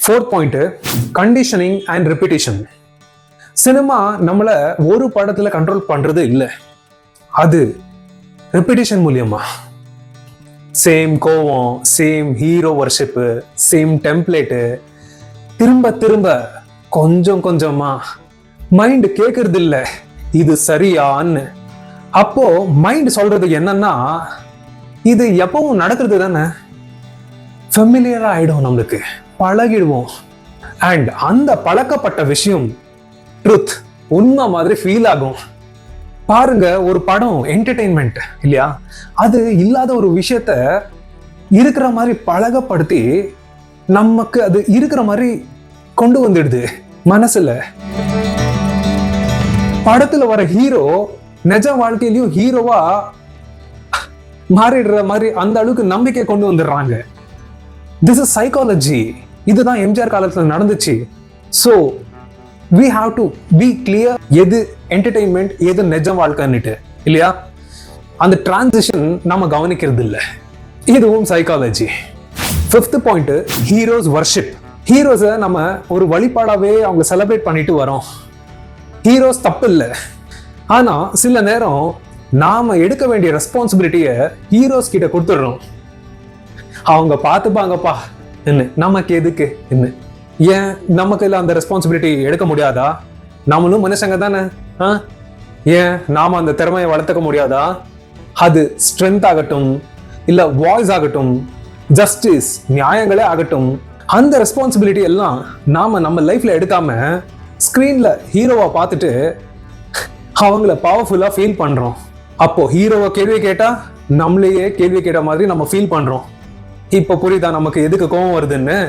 Fourth point, conditioning and repetition. Cinema நம்மளை ஒரு படத்துல கண்ட்ரோல் பண்றது இல்லை, அது ரிப்பீட்டேஷன் மூலியமா. சேம் கோவம், சேம் ஹீரோ வர்ஷிப்பு, சேம் டெம்ப்ளேட்டு, திரும்ப திரும்ப கொஞ்சம் கொஞ்சமா மைண்ட் கேட்கறது இல்லை இது சரியான்னு. அப்போ மைண்ட் சொல்றது என்னன்னா, இது எப்பவும் நடக்கிறது தானே, ஃபெமிலியரா ஆயிடும், நம்மளுக்கு பழகிடுவோம். அண்ட் அந்த பழக்கப்பட்ட விஷயம் ட்ரூத், உண்மை மாதிரி ஃபீல் ஆகும். பாருங்க, ஒரு படம் என்டர்டெயின்மெண்ட் இல்லையா, அது இல்லாத ஒரு விஷயத்த இருக்கிற மாதிரி பழகப்படுத்தி நமக்கு அது இருக்கிற மாதிரி கொண்டு வந்துடுது மனசுல. படத்துல வர ஹீரோ நிஜ வாழ்க்கையிலயும் ஹீரோவா மாறிடுற மாதிரி அந்த அளவுக்கு நம்பிக்கை கொண்டு வந்துடுறாங்க. This is psychology. இதுதான் எம்ஜிஆர் காலத்துல நடந்துச்சு. So we have to be clear எது என்டர்டெயின்மெண்ட் எது நிஜ வாழ்க்கைன்னுட்டு இல்லையா. அந்த டிரான்சிஷன் நம்ம கவனிக்கிறது இல்லை. இதுவும் psychology. Fifth point, heroes worship. ஹீரோஸை நம்ம ஒரு வழிபாடாவே அவங்க செலிப்ரேட் பண்ணிட்டு வரோம். ஹீரோஸ் தப்பு இல்லை, ஆனா சில நேரம் நாம எடுக்க வேண்டிய ரெஸ்பான்சிபிலிட்டியை ஹீரோஸ் கிட்ட கொடுத்துடுறோம். அவங்க பார்த்துப்பாங்கப்பா என்ன, நமக்கு எதுக்கு என்ன. ஏன் நமக்கு இல்லை அந்த ரெஸ்பான்சிபிலிட்டி எடுக்க முடியாதா? நம்மளும் மனுஷங்க தானே. ஏன் நாம அந்த திறமையை வளர்த்துக்க முடியாதா? அது ஸ்ட்ரென்த் ஆகட்டும், இல்ல வாய்ஸ் ஆகட்டும், ஜஸ்டிஸ் நியாயங்களே ஆகட்டும், அந்த ரெஸ்பான்சிபிலிட்டி எல்லாம் நாம நம்ம லைஃப்ல எடுக்காம ஸ்கிரீன்ல ஹீரோவை பார்த்துட்டு அவங்கள பவர்ஃபுல்லா ஃபீல் பண்றோம். அப்போ ஹீரோவை கேள்வி கேட்டா நம்மளையே கேள்வி கேட்ட மாதிரி நம்ம ஃபீல் பண்றோம். இப்போ புரியுதா நமக்கு எதுக்கு கோவம் வருதுன்னு?